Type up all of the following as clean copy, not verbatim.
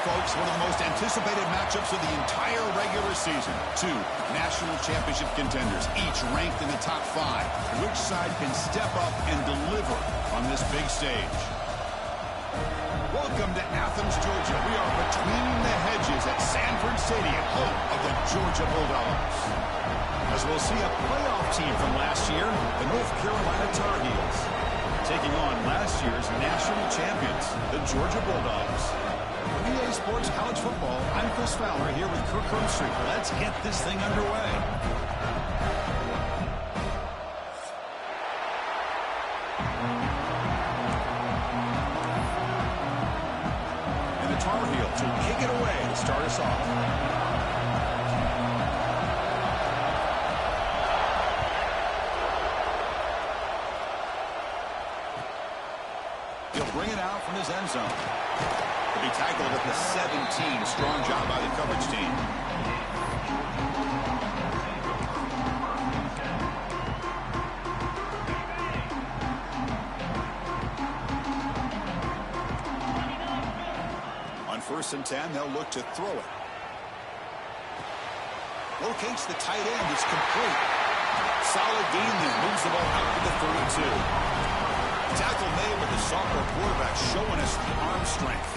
folks, one of the most anticipated matchups of the entire regular season. Two national championship contenders, each ranked in the top 5. Which side can step up and deliver on this big stage? Welcome to Athens, Georgia. We are between the hedges at Sanford Stadium, home of the Georgia Bulldogs. As we'll see a playoff team from last year, the North Carolina Tar Heels, taking on last year's national champions, the Georgia Bulldogs. For EA Sports College Football, I'm Chris Fowler here with Kirk Herbstreit. Let's get this thing underway. And the Tar Heels will kick it away to start us off. Bring it out from his end zone. He'll be tackled at the 17. Strong job by the coverage team. On 1st and 10, they'll look to throw it. Locates the tight end. It's complete. Solid gain there. Moves the ball out to the 32. Tackle made with the sophomore quarterback showing us the arm strength.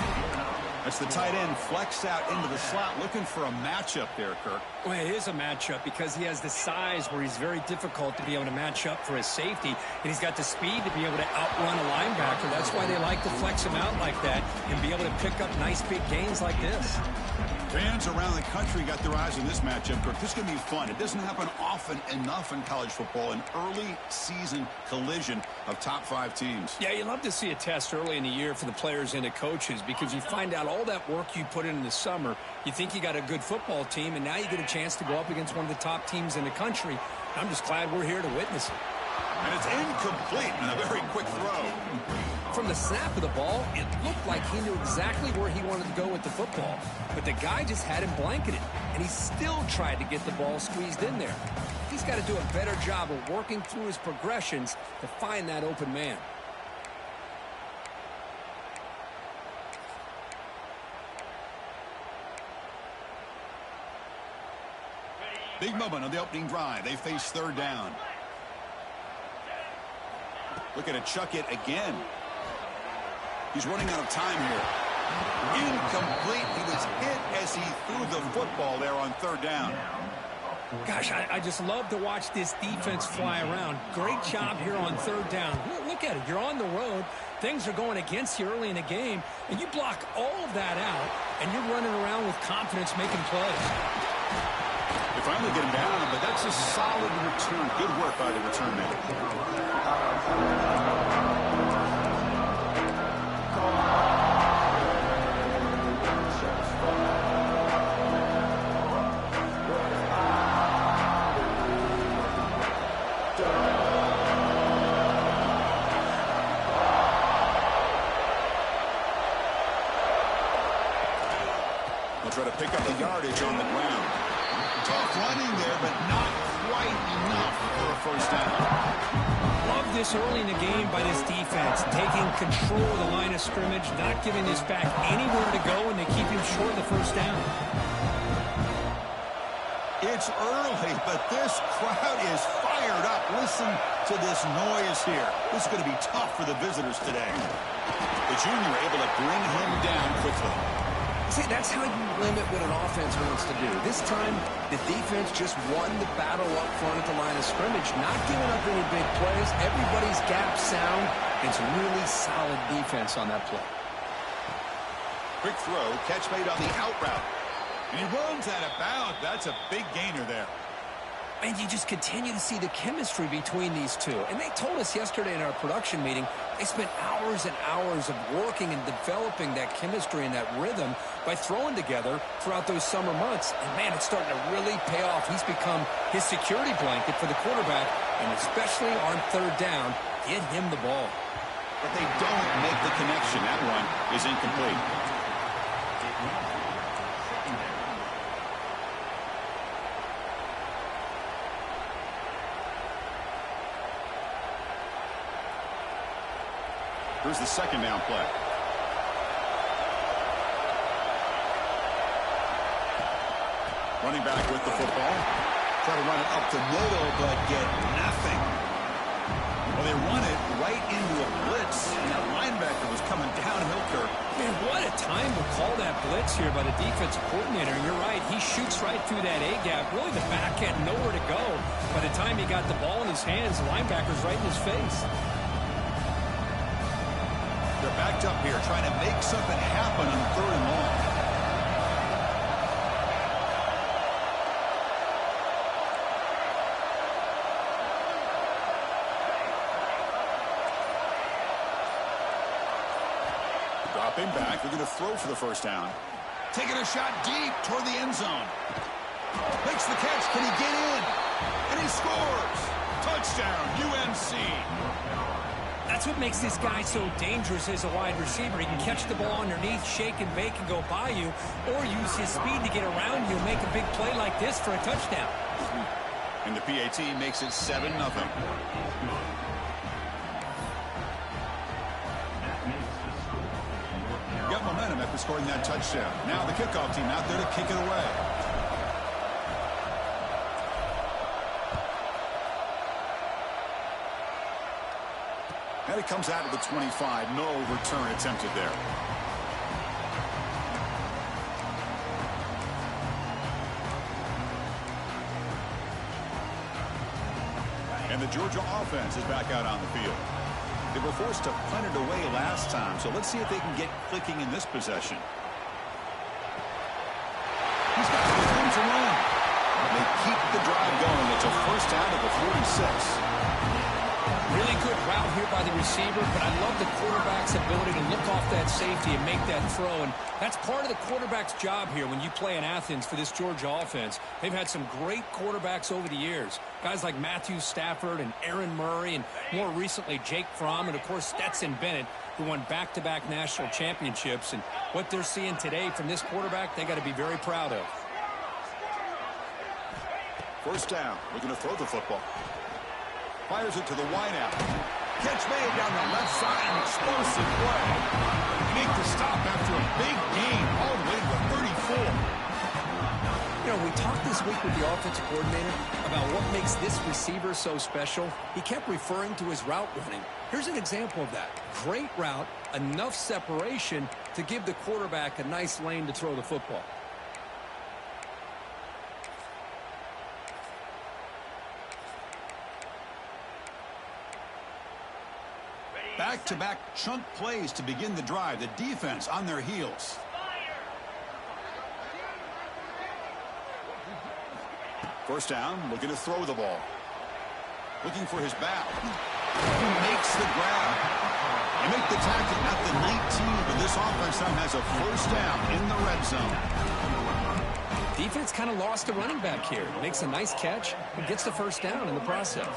That's the tight end flexed out into the slot, looking for a matchup there, Kirk. Well, it is a matchup because he has the size where he's very difficult to be able to match up for his safety, and he's got the speed to be able to outrun a linebacker. That's why they like to flex him out like that and be able to pick up nice big gains like this. Fans around the country got their eyes on this matchup, Kirk. This is going to be fun. It doesn't happen often enough in college football, an early season collision of top 5 teams. Yeah, you love to see a test early in the year for the players and the coaches because you find out all that work you put in the summer. You think you got a good football team, and now you get a chance to go up against one of the top teams in the country. I'm just glad we're here to witness it. And it's incomplete and a very quick throw. From the snap of the ball, it looked like he knew exactly where he wanted to go with the football. But the guy just had him blanketed, and he still tried to get the ball squeezed in there. He's got to do a better job of working through his progressions to find that open man. Big moment on the opening drive. They face 3rd down. Looking to chuck it again. He's running out of time here. Incomplete. He was hit as he threw the football there on 3rd down. Gosh, I just love to watch this defense fly around. Great job here on 3rd down. Look at it. You're on the road. Things are going against you early in the game, and you block all of that out, and you're running around with confidence making plays. They finally get him down, but that's a solid return. Good work by the return man. They'll try to pick up the yardage on the ground. Tough running there, but not quite enough for a 1st down. Love this early in the game by this defense, taking control of the line of scrimmage, not giving this back anywhere to go, and they keep him short of the 1st down. It's early, but this crowd is fired up. Listen to this noise here. This is going to be tough for the visitors today. The junior able to bring him down quickly. See, that's how you limit what an offense wants to do. This time, the defense just won the battle up front at the line of scrimmage, not giving up any big plays. Everybody's gap sound. It's really solid defense on that play. Quick throw, catch made on the out route. And he runs out of bounds. That's a big gainer there. And you just continue to see the chemistry between these two. And they told us yesterday in our production meeting, they spent hours and hours of working and developing that chemistry and that rhythm by throwing together throughout those summer months. And, man, it's starting to really pay off. He's become his security blanket for the quarterback, and especially on 3rd down, get him the ball. But they don't make the connection. That one is incomplete. Here's the 2nd down play. Running back with the football. Try to run it up the middle, but get nothing. Well, they run it right into a blitz, and that linebacker was coming downhill, Kirk. Man, what a time to call that blitz here by the defensive coordinator. And you're right, he shoots right through that A-gap. Really, the back had nowhere to go. By the time he got the ball in his hands, the linebacker's right in his face. They're backed up here, trying to make something happen on 3rd and long. Dropping back, they're going to throw for the first down. Taking a shot deep toward the end zone. Makes the catch. Can he get in? And he scores. Touchdown, UNC. That's what makes this guy so dangerous as a wide receiver. He can catch the ball underneath, shake and bake, and go by you, or use his speed to get around you and make a big play like this for a touchdown. And the PAT makes it 7-0. Got momentum after scoring that touchdown. Now the kickoff team out there to kick it away. And it comes out of the 25. No return attempted there. And the Georgia offense is back out on the field. They were forced to punt it away last time, so let's see if they can get clicking in this possession. He's got room to run. They keep the drive going. It's a first down at the 46. Really good route here by the receiver, but I love the quarterback's ability to look off that safety and make that throw. And that's part of the quarterback's job here when you play in Athens for this Georgia offense. They've had some great quarterbacks over the years. Guys like Matthew Stafford and Aaron Murray, and more recently Jake Fromm, and of course Stetson Bennett, who won back-to-back national championships. And what they're seeing today from this quarterback, they got to be very proud of. First down. We're going to throw the football. Fires it to the wideout. Catch made down the left side. An explosive play. Make the stop after a big gain all the way to the 34. You know, we talked this week with the offensive coordinator about what makes this receiver so special. He kept referring to his route running. Here's an example of that. Great route, enough separation to give the quarterback a nice lane to throw the football. Back-to-back chunk plays to begin the drive. The defense on their heels. First down, looking to throw the ball. Looking for his back. He makes the grab. They make the tackle at the 19, but this offense now has a first down in the red zone. Defense kind of lost a running back here. Makes a nice catch and gets the first down in the process.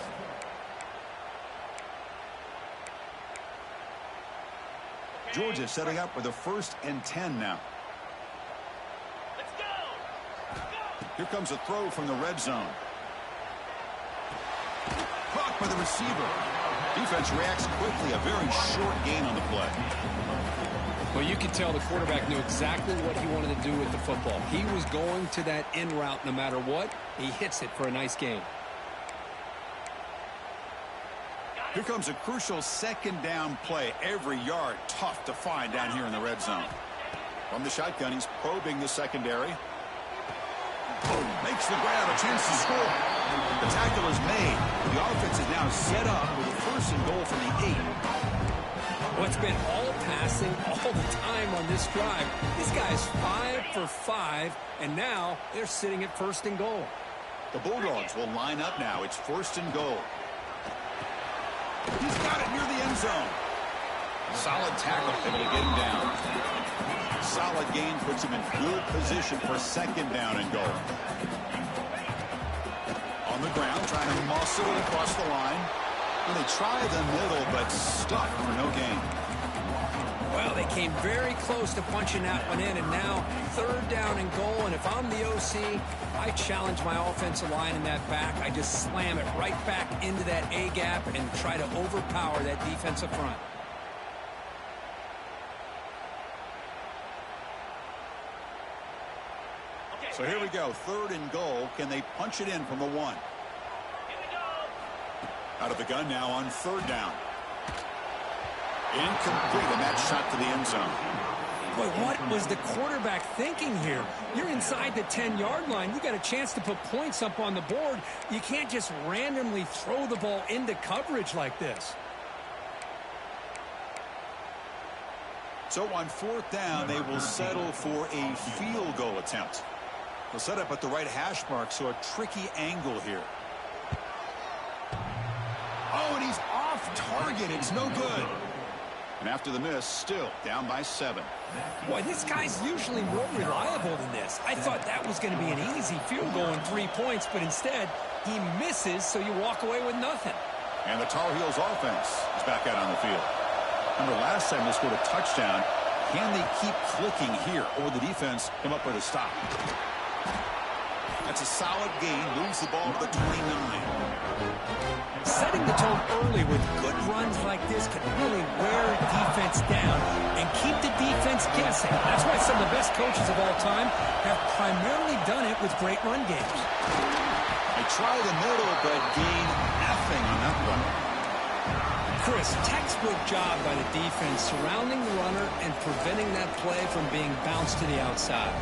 Georgia setting up with a 1st and 10 now. Let's go. Here comes a throw from the red zone. Caught by the receiver. Defense reacts quickly. A very short gain on the play. Well, you could tell the quarterback knew exactly what he wanted to do with the football. He was going to that in route no matter what. He hits it for a nice gain. Here comes a crucial 2nd down play. Every yard tough to find down here in the red zone. From the shotgun, he's probing the secondary. Boom, makes the grab, a chance to score. The tackle is made. The offense is now set up with a 1st and goal from the 8. Well, it's been all passing all the time on this drive. This guy's 5 for 5, and now they're sitting at 1st and goal. The Bulldogs will line up now. It's 1st and goal. He's got it near the end zone. Solid tackle, able to get him down. Solid gain puts him in good position for 2nd down and goal. On the ground, trying to muscle it across the line. And they try the middle, but stuck for no gain. Well, they came very close to punching that one in, and now 3rd down and goal. And if I'm the OC, I challenge my offensive line in that back. I just slam it right back into that A-gap and try to overpower that defensive front. So here we go, 3rd and goal. Can they punch it in from the 1? Here we go. Out of the gun now on 3rd down. Incomplete, and that shot to the end zone. Boy, what was the quarterback thinking here? You're inside the 10-yard line. You got a chance to put points up on the board. You can't just randomly throw the ball into coverage like this. So on 4th down, they will settle for a field goal attempt. They'll set up at the right hash mark, so a tricky angle here. Oh, and he's off target. It's no good. And after the miss, still down by 7. Boy, this guy's usually more reliable than this. I thought that was going to be an easy field goal and 3 points, but instead, he misses, so you walk away with nothing. And the Tar Heels offense is back out on the field. Remember, last time they scored a touchdown. Can they keep clicking here, or the defense come up with a stop? That's a solid gain. Moves the ball to the 29. Setting the tone early with good runs like this can really wear defense down and keep the defense guessing. That's why some of the best coaches of all time have primarily done it with great run games. They try the middle, but gain nothing on that one. Chris, textbook job by the defense surrounding the runner and preventing that play from being bounced to the outside.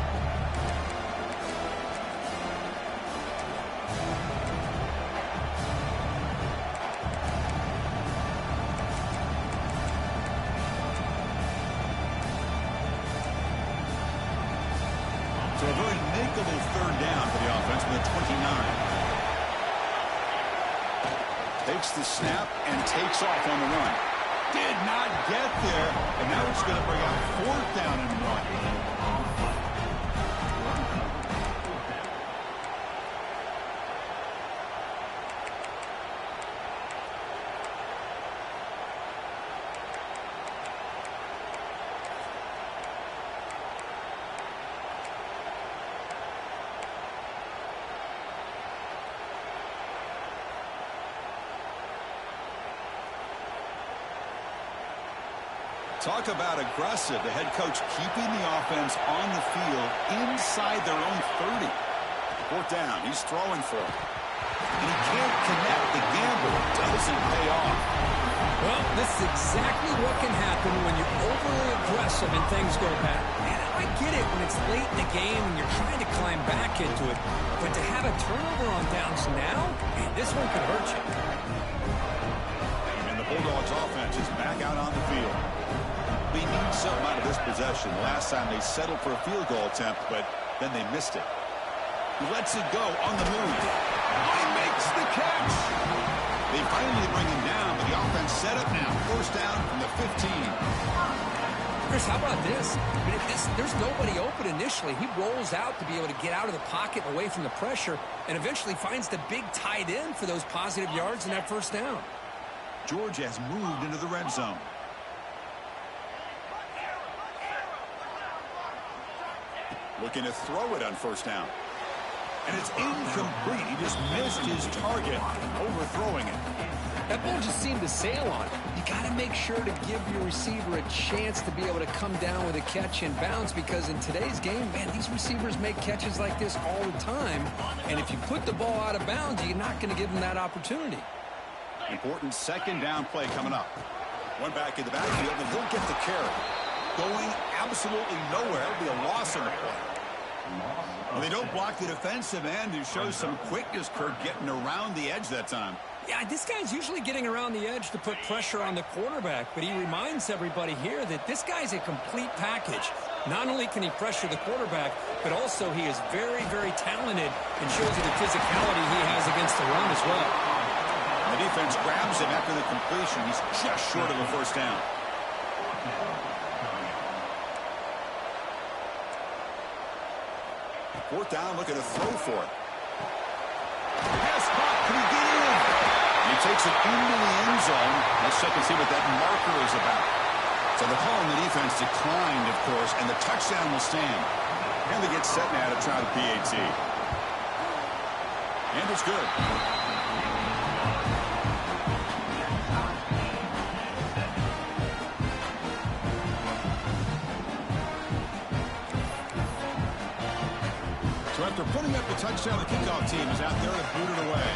So a very makeable 3rd down for the offense with a 29. Takes the snap and takes off on the run. Did not get there, and now it's going to bring out 4th down and 1. Talk about aggressive. The head coach keeping the offense on the field inside their own 30. 4th down. He's throwing for it. And he can't connect. The gamble doesn't pay off. Well, this is exactly what can happen when you're overly aggressive and things go bad. Man, I get it when it's late in the game and you're trying to climb back into it. But to have a turnover on downs now, man, this one could hurt you. And the Bulldogs offense is back out on the field. They need something out of this possession. Last time they settled for a field goal attempt, but then they missed it. He lets it go on the move. Oh, he makes the catch. They finally bring him down, but the offense set up now. 1st down from the 15. Chris, how about this? I mean, there's nobody open initially. He rolls out to be able to get out of the pocket and away from the pressure and eventually finds the big tight end for those positive yards in that 1st down. Georgia has moved into the red zone. Looking to throw it on 1st down. And it's incomplete. He just missed his target, overthrowing it. That ball just seemed to sail on. You got to make sure to give your receiver a chance to be able to come down with a catch and bounce, because in today's game, man, these receivers make catches like this all the time. And if you put the ball out of bounds, you're not going to give them that opportunity. Important 2nd down play coming up. One back in the backfield, and he'll get the carry. Going absolutely nowhere. It'll be a loss on the play. Well, they don't block the defensive end, who shows some quickness, Kurt, getting around the edge that time. Yeah, this guy's usually getting around the edge to put pressure on the quarterback, but he reminds everybody here that this guy's a complete package. Not only can he pressure the quarterback, but also he is very, very talented and shows you the physicality he has against the run as well. The defense grabs him after the completion. He's just short of a 1st down. 4th down, looking to throw for it. Pass caught. Can he get in? And he takes it into the end zone. Let's check and see what that marker is about. So the call on the defense declined, of course, and the touchdown will stand. And they get set now to try the PAT. And it's good. So at After putting up the touchdown, the kickoff team is out there to boot it away.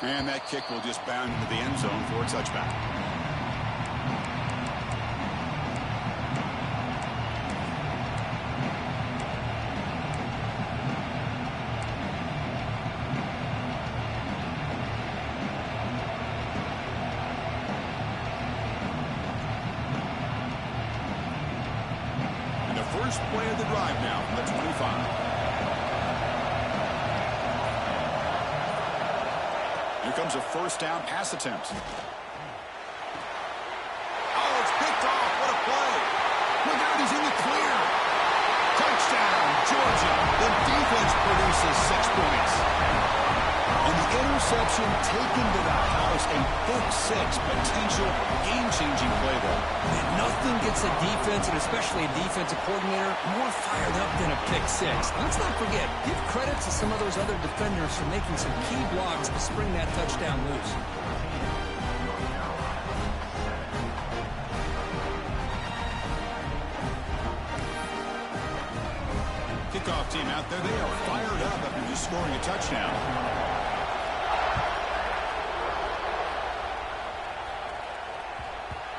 And that kick will just bound into the end zone for a touchback. And the first play of the drive now from the 25. Here comes a first down pass attempt. Oh, it's picked off. What a play. Look out, he's in the clear. Touchdown, Georgia. The defense produces 6 points. And the interception taken to the house, a pick 6, potential game-changing play there. And nothing gets a defense, and especially a defensive coordinator, more fired up than a pick 6. Let's not forget, give credit to some of those other defenders for making some key blocks to spring that touchdown loose. Kickoff team out there, they are fired up after just scoring a touchdown.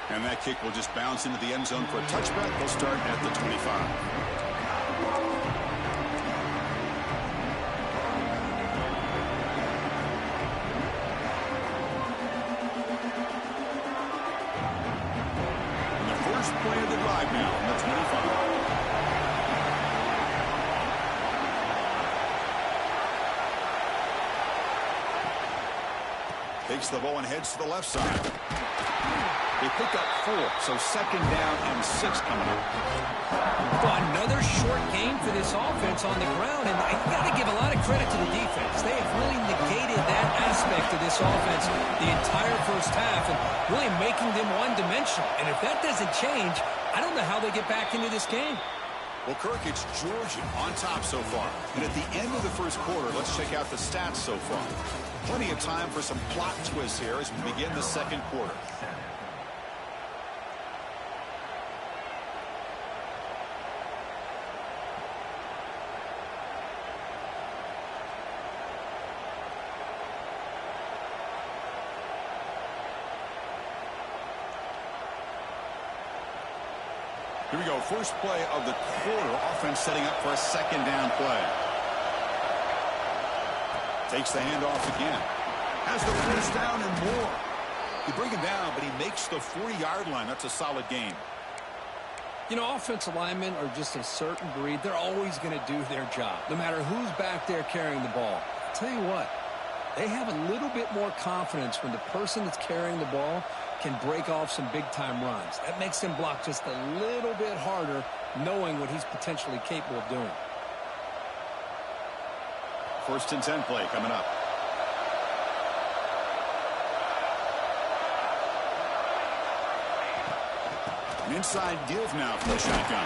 And that kick will just bounce into the end zone for a touchback. They'll start at the 25. And the first play of the drive now on the 25. Takes the ball and heads to the left side. They pick up 4, so second down and 6 coming up. Well, another short game for this offense on the ground, and I got to give a lot of credit to the defense. They have really negated that aspect of this offense the entire first half and really making them one-dimensional. And if that doesn't change, I don't know how they get back into this game. Well, Kirk, it's Georgia on top so far. And at the end of the first quarter, let's check out the stats so far. Plenty of time for some plot twists here as we begin the second quarter. Here we go, first play of the quarter. Offense setting up for a second down play. Takes the handoff again. Has the first down and more. You bring him down, but he makes the 40-yard line. That's a solid game. You know, offensive linemen are just a certain breed. They're always going to do their job, no matter who's back there carrying the ball. I'll tell you what, they have a little bit more confidence when the person that's carrying the ball can break off some big-time runs. That makes him block just a little bit harder, knowing what he's potentially capable of doing. First and 10 play coming up. An inside give now for the shotgun.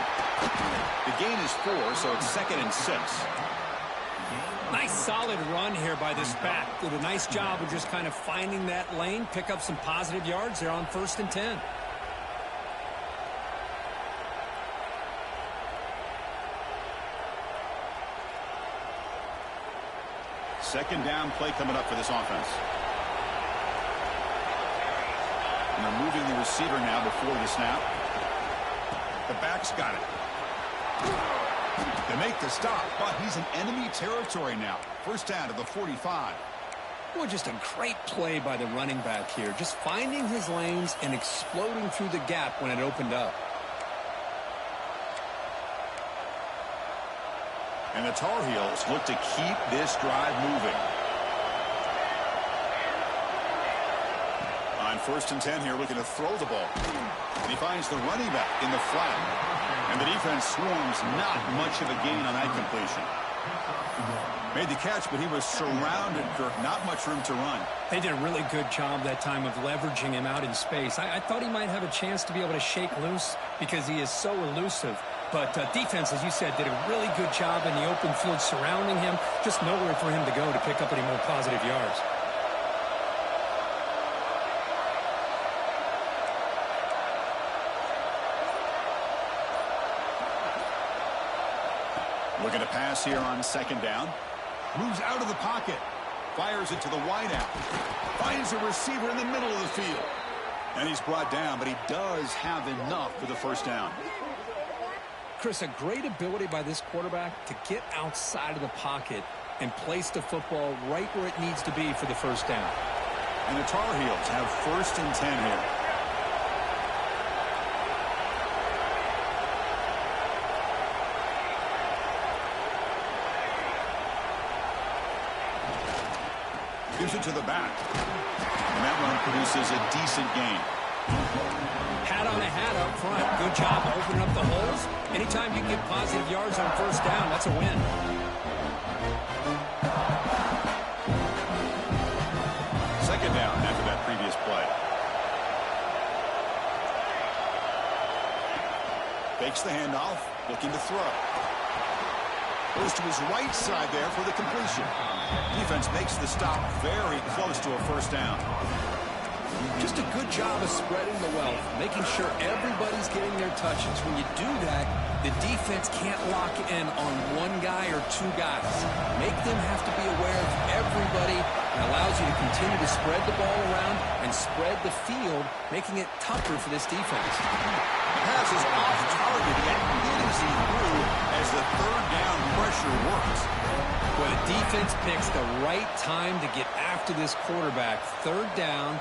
The gain is 4, so it's second and 6. Nice solid run here by this back. Did a nice job of just kind of finding that lane, pick up some positive yards there on first and 10. Second down play coming up for this offense. And they're moving the receiver now before the snap. The back's got it. They make the stop, but he's in enemy territory now. First down to the 45. Boy, just a great play by the running back here. Just finding his lanes and exploding through the gap when it opened up. And the Tar Heels look to keep this drive moving. On first and 10 here, looking to throw the ball. And he finds the running back in the flat. And the defense swarms, not much of a gain on that completion. Made the catch, but he was surrounded for not much room to run. They did a really good job that time of leveraging him out in space. I thought he might have a chance to be able to shake loose because he is so elusive. But defense, as you said, did a really good job in the open field surrounding him. Just nowhere for him to go to pick up any more positive yards. Looking to pass here on second down. Moves out of the pocket. Fires it to the wideout. Finds a receiver in the middle of the field. And he's brought down, but he does have enough for the first down. Chris, a great ability by this quarterback to get outside of the pocket and place the football right where it needs to be for the first down. And the Tar Heels have 1st and 10 here. Gives it to the back. And that one produces a decent gain. Hat on a hat up front. Good job opening up the holes. Anytime you get positive yards on first down, that's a win. Second down after that previous play. Fakes the handoff, looking to throw. Goes to his right side there for the completion. Defense makes the stop very close to a first down. Just a good job of spreading the wealth, making sure everybody's getting their touches. When you do that, the defense can't lock in on one guy or two guys. Make them have to be aware of everybody. It allows you to continue to spread the ball around and spread the field, making it tougher for this defense. Pass is off target. He got hit as he threw as the third down pressure works. Well, the defense picks the right time to get after this quarterback. Third down,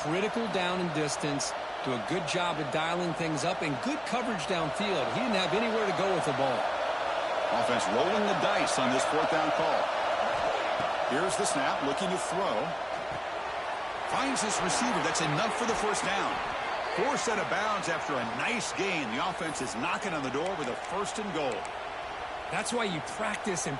critical down and distance. Do a good job of dialing things up and good coverage downfield. He didn't have anywhere to go with the ball. Offense rolling the dice on this 4th down call. Here's the snap, looking to throw. Finds this receiver. That's enough for the first down. Forced out of bounds after a nice gain. The offense is knocking on the door with a 1st and goal. That's why you practice and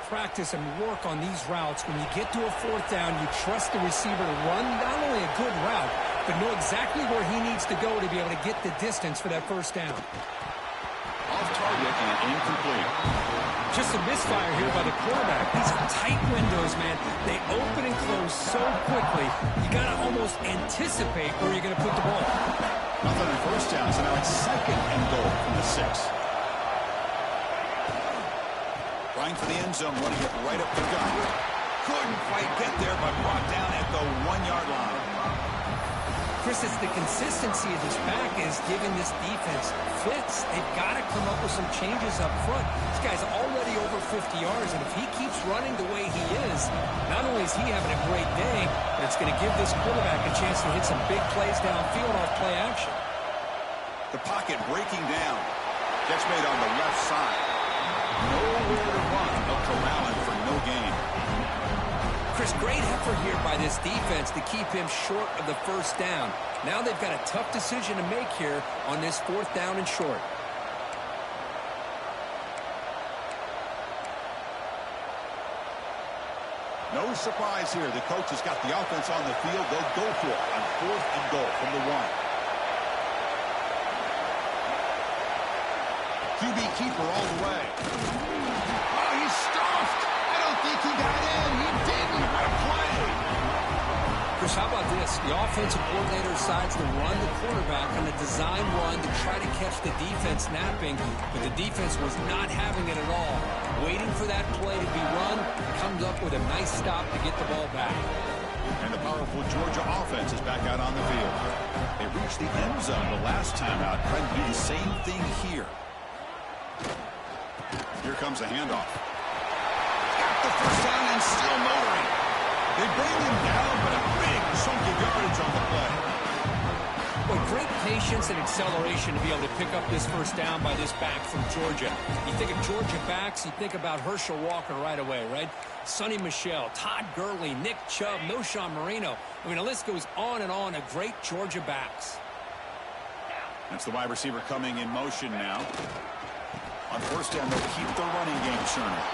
work on these routes. When you get to a 4th down, you trust the receiver to run not only a good route, but know exactly where he needs to go to be able to get the distance for that first down. Off target and incomplete. Just a misfire here by the quarterback. These are tight windows, man. They open and close so quickly. You got to almost anticipate where you're going to put the ball. Nothing on first down, so now it's 2nd and goal from the 6. Trying for the end zone, running it right up the gut. Couldn't quite get there, but brought down at the 1-yard line. Chris, it's the consistency of this back is giving this defense fits. They've got to come up with some changes up front. This guy's already over 50 yards, and if he keeps running the way he is, not only is he having a great day, but it's going to give this quarterback a chance to hit some big plays downfield off play action. The pocket breaking down. Catch made on the left side. Nowhere to run, but corralling for no gain. Chris, great effort here by this defense to keep him short of the first down. Now they've got a tough decision to make here on this 4th down and short. No surprise here. The coach has got the offense on the field. They'll go for it on 4th and goal from the 1. QB keeper all the way. Oh, he's stuffed. I don't think he got in. He didn't. What a play. Chris, how about this? The offensive coordinator decides to run the quarterback on a design run to try to catch the defense napping, but the defense was not having it at all. Waiting for that play to be run, comes up with a nice stop to get the ball back. And the powerful Georgia offense is back out on the field. They reached the end zone the last time out, trying to do the same thing here. Here comes the handoff. Got the first down and still motoring. They bring him down, but a big chunk of yardage on the play. Well, great patience and acceleration to be able to pick up this first down by this back from Georgia. You think of Georgia backs, you think about Herschel Walker right away, right? Sonny Michel, Todd Gurley, Nick Chubb, Noshawn Marino. I mean, the list goes on and on of great Georgia backs. That's the wide receiver coming in motion now. On first down, they'll keep the running game churning.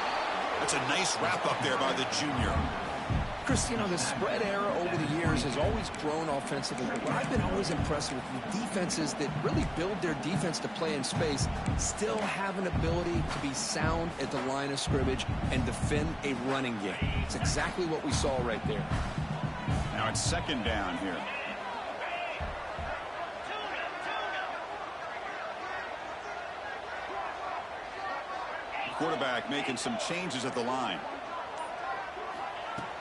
That's a nice wrap-up there by the junior. Chris, you know, the spread era over the years has always grown offensively, but what I've been always impressed with defenses that really build their defense to play in space still have an ability to be sound at the line of scrimmage and defend a running game. It's exactly what we saw right there. Now it's second down here. Quarterback making some changes at the line.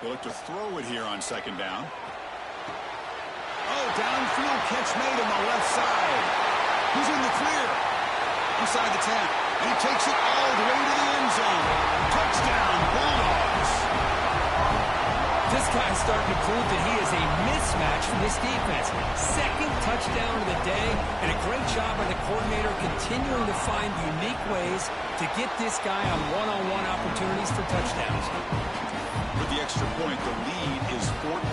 He'll look to throw it here on second down. Oh, downfield catch made on the left side. He's in the clear. Inside the 10. And he takes it all the way to the end zone. Touchdown, Bulldogs. This guy's starting to prove that he is a mismatch for this defense. Second touchdown of the day, and a great job by the coordinator continuing to find unique ways to get this guy on one-on-one opportunities for touchdowns. With the extra point, the lead is 14.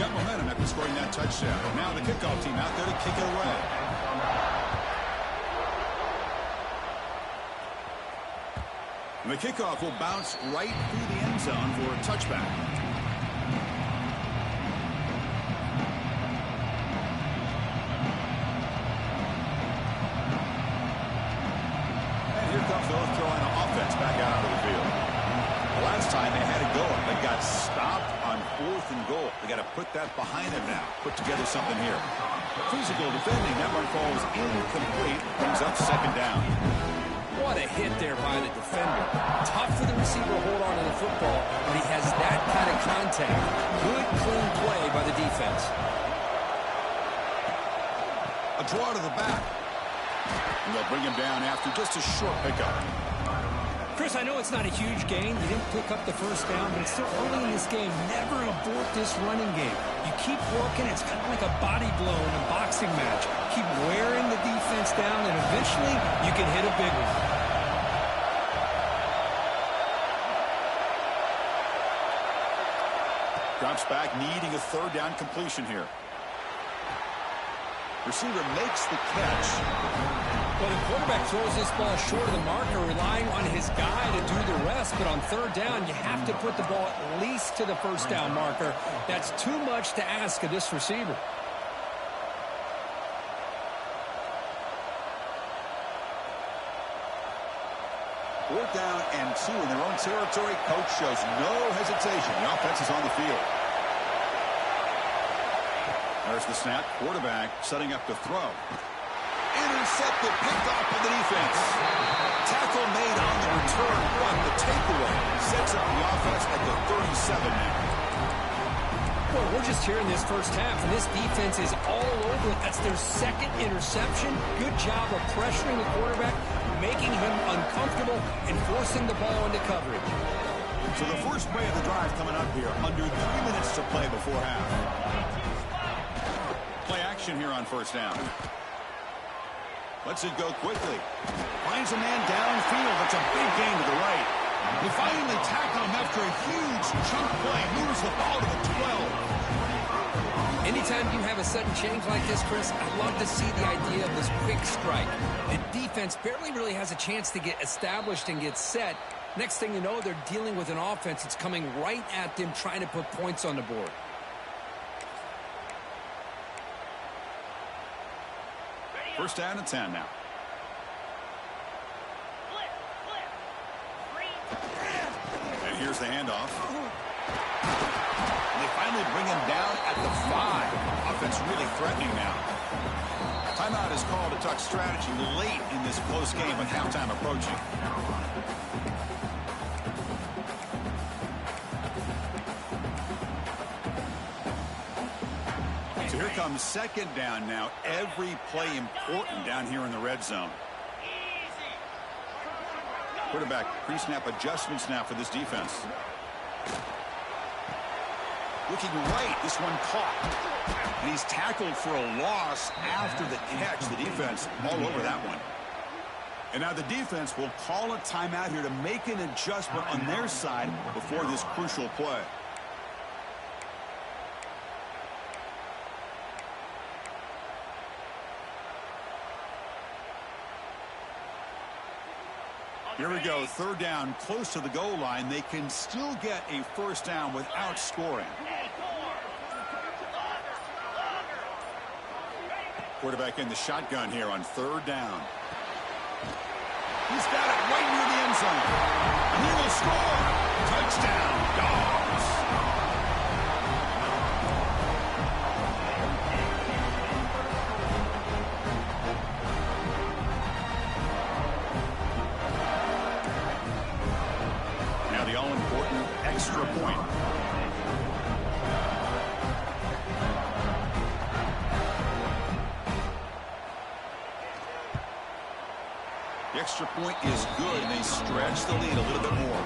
Got momentum after scoring that touchdown. Now the kickoff team out there to kick it away. The kickoff will bounce right through the end zone for a touchback. And here comes the North Carolina offense back out onto the field. The last time they had it going, they got stopped on 4th and goal. They got to put that behind them now. Put together something here. Physical defending. That one falls incomplete. Brings up second down. What a hit there by the defender. Tough for the receiver to hold on to the football, but he has that kind of contact. Good, clean play by the defense. A draw to the back. And they'll bring him down after just a short pickup. Chris, I know it's not a huge gain. You didn't pick up the first down, but it's still early in this game. Never abort this running game. You keep working. It's kind of like a body blow in a boxing match. Keep wearing the defense down, and eventually you can hit a big one. Drops back, needing a third down completion here. Receiver makes the catch. Well, the quarterback throws this ball short of the marker, relying on his guy to do the rest. But on third down, you have to put the ball at least to the first down marker. That's too much to ask of this receiver. Fourth down and 2 in their own territory. Coach shows no hesitation. The offense is on the field. There's the snap. Quarterback setting up to throw. Intercepted, picked off by the defense. Tackle made on the return. What the takeaway. Sets up the offense at the 37 now. Well, we're just here in this first half, and this defense is all over it. That's their second interception. Good job of pressuring the quarterback, making him uncomfortable, and forcing the ball into coverage. So the first play of the drive coming up here. Under 3 minutes to play before half. Play action here on first down. Lets it go quickly. Finds a man downfield. That's a big gain to the right. They finally tackle him after a huge chunk play. Moves the ball to the 12. Anytime you have a sudden change like this, Chris, I'd love to see the idea of this quick strike. The defense barely really has a chance to get established and get set. Next thing you know, they're dealing with an offense that's coming right at them, trying to put points on the board. First down and 10 now. And here's the handoff. And they finally bring him down at the 5. Offense really threatening now. Timeout is called to talk strategy late in this close game with halftime approaching. So here comes second down now. Every play important down here in the red zone. Quarterback pre-snap adjustments now for this defense. Looking right, this one caught. And he's tackled for a loss after the catch. The defense all over that one. And now the defense will call a timeout here to make an adjustment on their side before this crucial play. Here we go, third down, close to the goal line. They can still get a first down without scoring. Quarterback in the shotgun here on third down. He's got it right near the end zone. And he will score. Touchdown, Dogs. Now the all-important extra point. The extra point is good, and they stretch the lead a little bit more.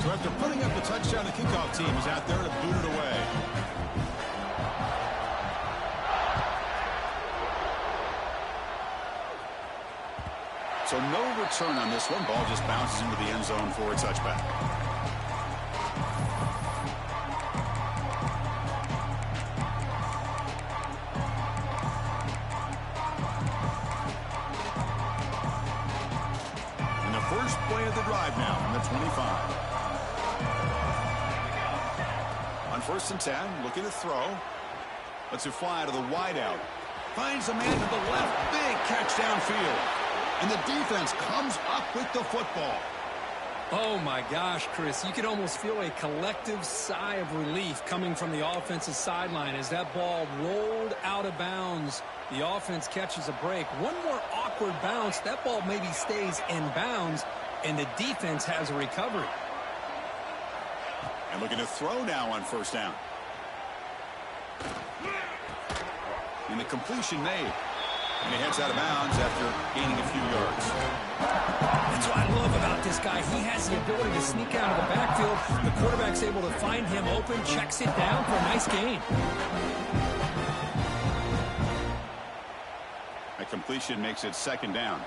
So after putting up the touchdown, the kickoff team is out there to boot it away. So no return on this one. Ball just bounces into the end zone for a touchback. First play of the drive now from the 25. On 1st and 10, looking to throw. Lets it fly to the wideout. Finds a man to the left. Big catch downfield. And the defense comes up with the football. Oh, my gosh, Chris. You could almost feel a collective sigh of relief coming from the offensive sideline as that ball rolled out of bounds. The offense catches a break. One more awkward bounce. That ball maybe stays in bounds, and the defense has a recovery. And looking to throw now on 1st down. And the completion made. And he heads out of bounds after gaining a few yards. That's what I love about this guy. He has the ability to sneak out of the backfield. The quarterback's able to find him open, checks it down for a nice gain. That completion makes it 2nd down.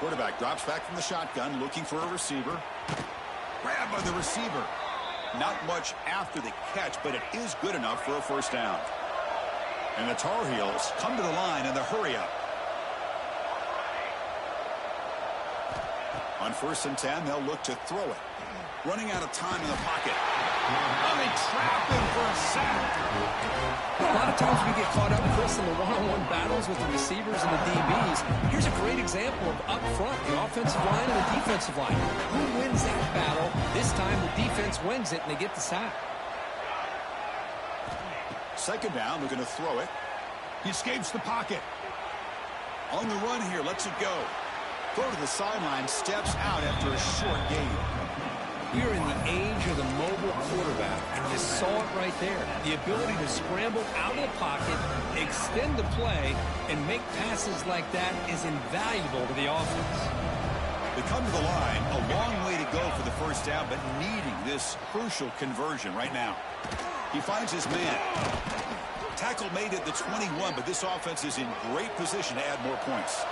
Quarterback drops back from the shotgun, looking for a receiver. Grabbed by the receiver. Not much after the catch, but it is good enough for a 1st down. And the Tar Heels come to the line in the hurry-up. On 1st and 10, they'll look to throw it. Running out of time in the pocket. Oh, they trap him for a sack. A lot of times we get caught up, Chris, in the one-on-one battles with the receivers and the DBs. Here's a great example of up front, the offensive line and the defensive line. Who wins that battle? This time the defense wins it, and they get the sack. 2nd down, they're going to throw it. He escapes the pocket. On the run here, lets it go. Throw to the sideline, steps out after a short gain. We are in the age of the mobile quarterback, and you saw it right there. The ability to scramble out of the pocket, extend the play, and make passes like that is invaluable to the offense. They come to the line, a long way to go for the 1st down, but needing this crucial conversion right now. He finds his man. Tackle made at the 21, but this offense is in great position to add more points.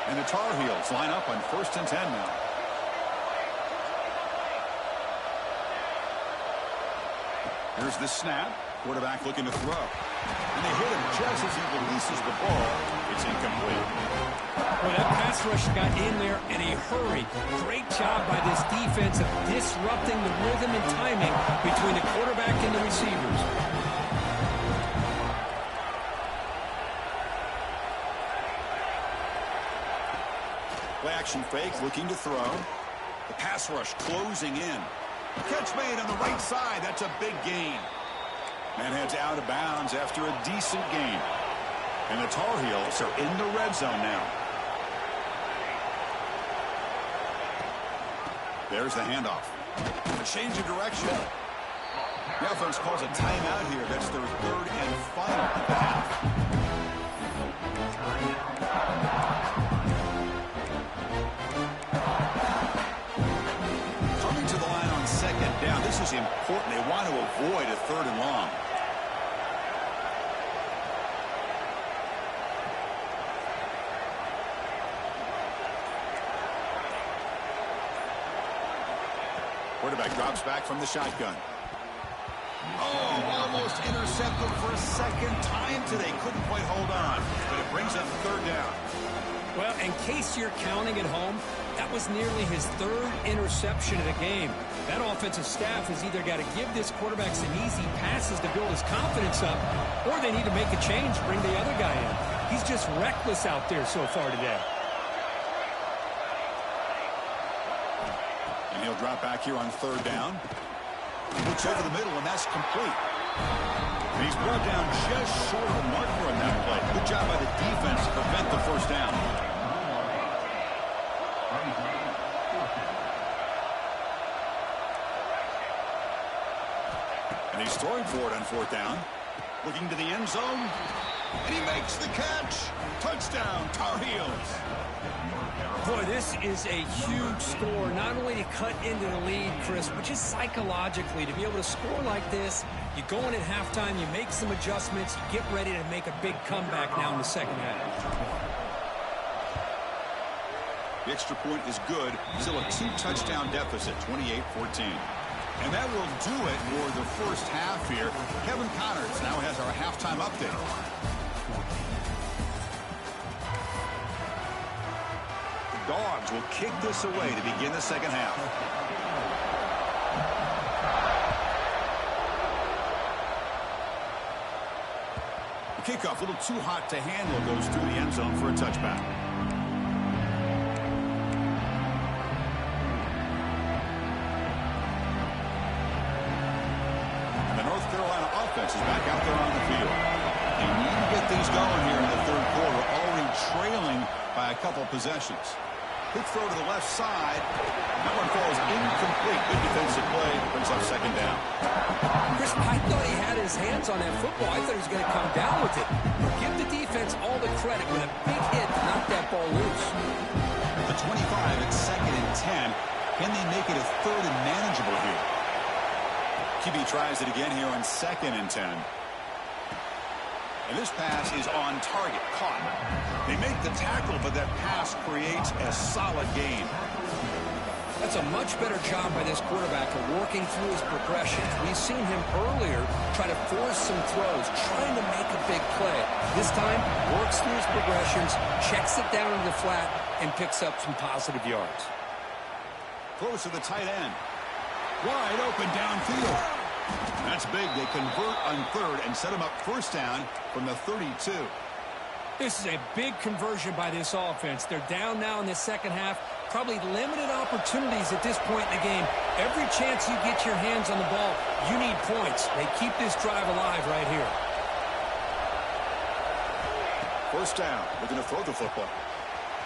And the Tar Heels line up on 1st and 10 now. Here's the snap. Quarterback looking to throw. And they hit him just as he releases the ball. It's incomplete. Well, that pass rush got in there in a hurry. Great job by this defense of disrupting the rhythm and timing between the quarterback and the receivers. Play action fake, looking to throw. The pass rush closing in. Catch made on the right side. That's a big gain. Man heads out of bounds after a decent gain. And the Tar Heels are in the red zone now. There's the handoff. A change of direction. The offense calls a timeout here. That's their 3rd and final of the half. This is important. They want to avoid a 3rd and long. Quarterback drops back from the shotgun. Oh, almost intercepted for a second time today. Couldn't quite hold on, but it brings up third down. Well, in case you're counting at home, that was nearly his third interception of the game. That offensive staff has either got to give this quarterback some easy passes to build his confidence up, or they need to make a change, bring the other guy in. He's just reckless out there so far today. And he'll drop back here on third down. Looks over the middle, and that's complete. And he's brought down just short of the marker on that play. Good job by the defense to prevent the first down. And he's throwing for it on fourth down. Looking to the end zone. And he makes the catch. Touchdown, Tar Heels. Boy, this is a huge score, not only to cut into the lead, Chris, but just psychologically to be able to score like this. You go in at halftime, you make some adjustments, you get ready to make a big comeback now in the second half. The extra point is good. Still a 2-touchdown deficit, 28-14. And that will do it for the first half here. Kevin Connors now has our halftime update. The Dogs will kick this away to begin the second half. The kickoff, a little too hot to handle, goes through the end zone for a touchback. Is back out there on the field. They need to get things going here in the third quarter, already trailing by a couple possessions. Quick throw to the left side. That one falls incomplete. Good defensive play. Brings up second down. Chris, I thought he had his hands on that football. I thought he was going to come down with it. Give the defense all the credit with a big hit to knock that ball loose. The 25 at second and 10. Can they make it a third and manageable here? QB tries it again here on second and 10. And this pass is on target, caught. They make the tackle, but that pass creates a solid gain. That's a much better job by this quarterback of working through his progressions. We've seen him earlier try to force some throws, trying to make a big play. This time, works through his progressions, checks it down into the flat, and picks up some positive yards. Close to the tight end. Wide open downfield. That's big. They convert on third and set him up first down from the 32. This is a big conversion by this offense. They're down now in the second half. Probably limited opportunities at this point in the game. Every chance you get your hands on the ball, you need points. They keep this drive alive right here. First down. They're going to throw the football.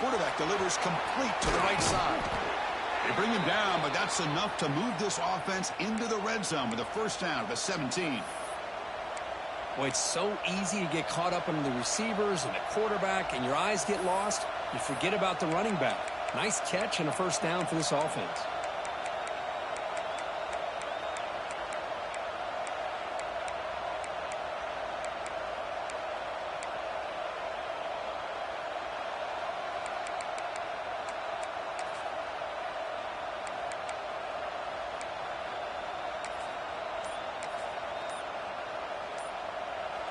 Quarterback delivers complete to the right side. They bring him down, but that's enough to move this offense into the red zone with a first down at the 17. Boy, it's so easy to get caught up in the receivers and the quarterback, and your eyes get lost. You forget about the running back. Nice catch and a first down for this offense.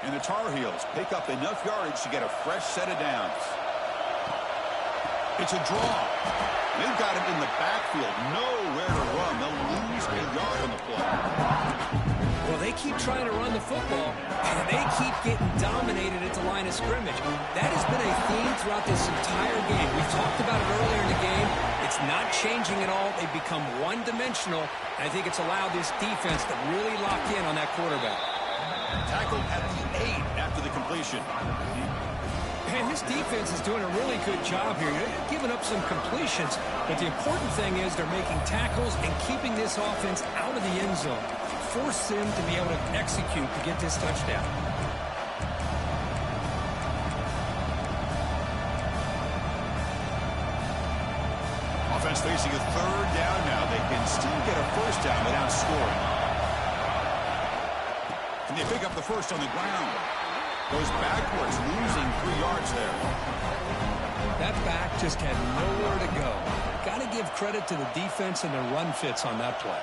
And the Tar Heels pick up enough yardage to get a fresh set of downs. It's a draw. They've got him in the backfield. Nowhere to run. They'll lose a yard on the play. Well, they keep trying to run the football, and they keep getting dominated at the line of scrimmage. That has been a theme throughout this entire game. We've talked about it earlier in the game. It's not changing at all. They've become one-dimensional. I think it's allowed this defense to really lock in on that quarterback. Tackled at the 8 after the completion. And this defense is doing a really good job here. They're giving up some completions, but the important thing is they're making tackles and keeping this offense out of the end zone. Force them to be able to execute to get this touchdown. Offense facing a third down now. They can still get a first down without scoring. Can they pick up the first on the ground? Goes backwards, losing 3 yards there. That back just had nowhere to go. Got to give credit to the defense and their run fits on that play.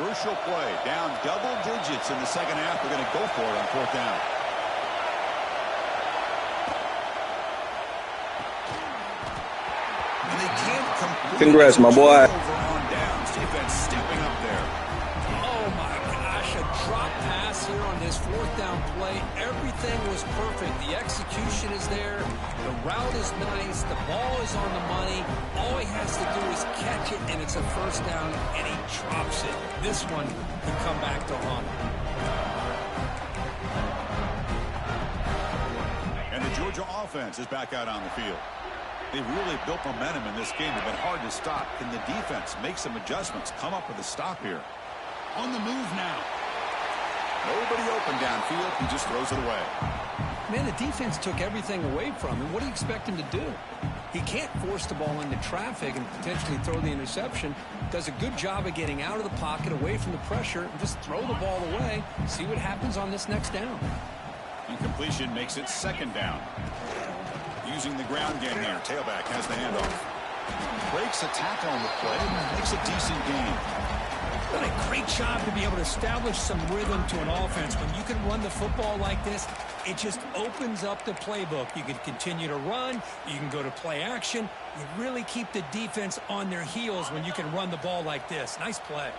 Crucial play. Down double digits in the second half. They're going to go for it on fourth down. And they can't complete. Congrats, my boy. Over on downs. Defense stepping up there. Oh, my gosh, a drop pass here on this fourth down play. Everything was perfect. The execution is there. The route is nice. The ball is on the money. All he has to do is catch it, and it's a first down, and he drops it. This one could come back to haunt him. And the Georgia offense is back out on the field. They've really built momentum in this game. They've been hard to stop. Can the defense make some adjustments, come up with a stop here? On the move now. Nobody open downfield. He just throws it away. Man, the defense took everything away from him. What do you expect him to do? He can't force the ball into traffic and potentially throw the interception. Does a good job of getting out of the pocket, away from the pressure, and just throw the ball away. See what happens on this next down. Incompletion makes it second down. Using the ground game here. Tailback has the handoff. Breaks a tackle on the play. Makes a decent gain. What a great job to be able to establish some rhythm to an offense. When you can run the football like this, it just opens up the playbook. You can continue to run. You can go to play action. You really keep the defense on their heels when you can run the ball like this. Nice play.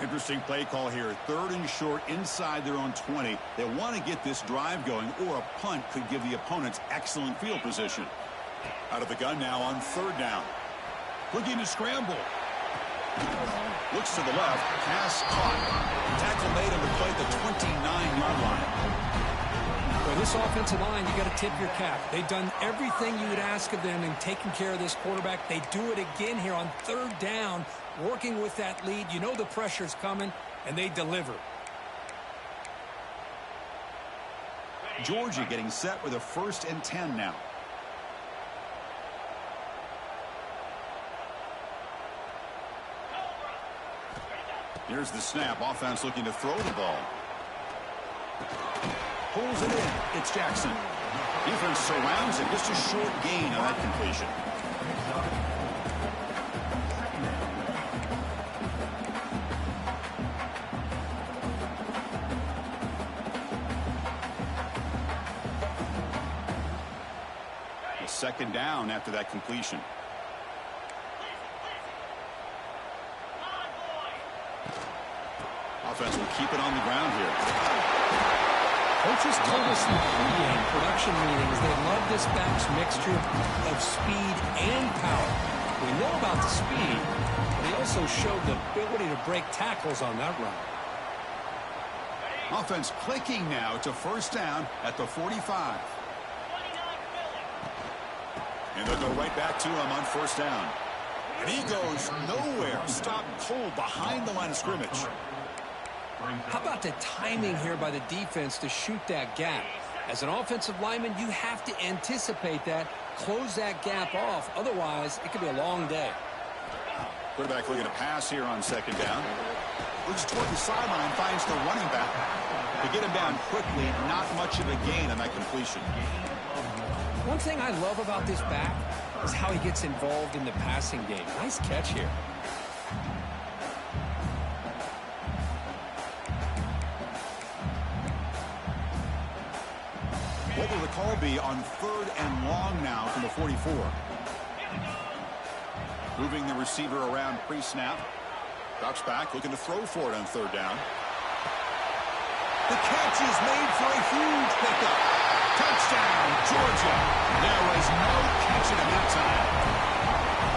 Interesting play call here. Third and short inside their own 20. They want to get this drive going, or a punt could give the opponents excellent field position. Out of the gun now on third down. Looking to scramble. Looks to the left. Pass caught. Tackle made on the play at the 29-yard line. For this offensive line, you got to tip your cap. They've done everything you would ask of them in taking care of this quarterback. They do it again here on third down, working with that lead. You know the pressure's coming, and they deliver. Georgia getting set with a 1st and 10 now. Here's the snap. Offense looking to throw the ball. Pulls it in. It's Jackson. Defense surrounds him. Just a short gain on that completion. A second down after that completion. Offense will keep it on the ground here. Coaches told us in the pregame production meetings they love this back's mixture of speed and power. We know about the speed, but he also showed the ability to break tackles on that run. Offense clicking now to first down at the 45. And they'll go right back to him on first down. And he goes nowhere. Stopped cold behind the line of scrimmage. How about the timing here by the defense to shoot that gap? As an offensive lineman, you have to anticipate that, close that gap off. Otherwise, it could be a long day. Quarterback looking to pass here on second down. Looks toward the sideline, finds the running back. To get him down quickly, not much of a gain on that completion. One thing I love about this back is how he gets involved in the passing game. Nice catch here. What will the call be on third and long now from the 44? Moving the receiver around pre-snap. Drops back, looking to throw for it on third down. The catch is made for a huge pickup. Touchdown, Georgia. There was no catching him that time.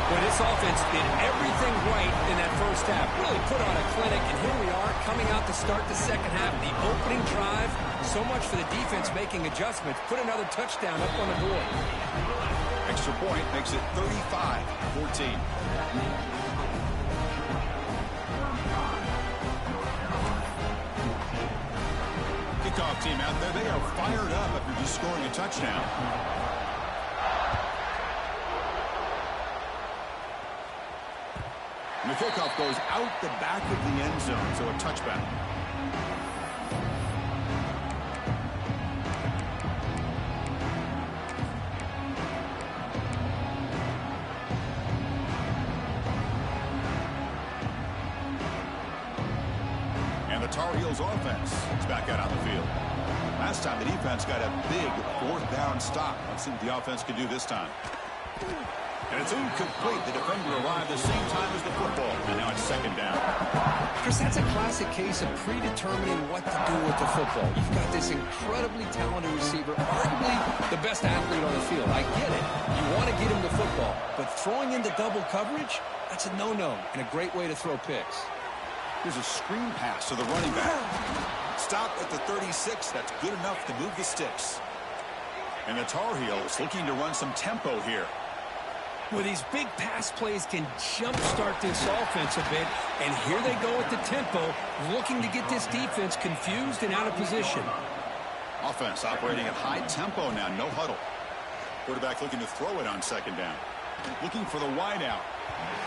Well, this offense did everything right in that first half. Really put on a clinic, and here we are coming out to start the second half. The opening drive, so much for the defense making adjustments. Put another touchdown up on the board. Extra point makes it 35-14. Kickoff team out there, they are fired up after just scoring a touchdown. And the kickoff goes out the back of the end zone, so a touchback. And the Tar Heels offense is back out on the field. Last time the defense got a big fourth down stop. Let's see what the offense can do this time. And it's incomplete. The defender arrived the same time as the football. And now it's second down. Chris, that's a classic case of predetermining what to do with the football. You've got this incredibly talented receiver, arguably the best athlete on the field. I get it. You want to get him the football. But throwing into double coverage, that's a no-no and a great way to throw picks. Here's a screen pass to the running back. Stop at the 36. That's good enough to move the sticks. And the Tar Heels looking to run some tempo here. Well, these big pass plays can jumpstart this offense a bit, and here they go at the tempo, looking to get this defense confused and out of position. Offense operating at high tempo now, no huddle. Quarterback looking to throw it on second down. Looking for the wideout.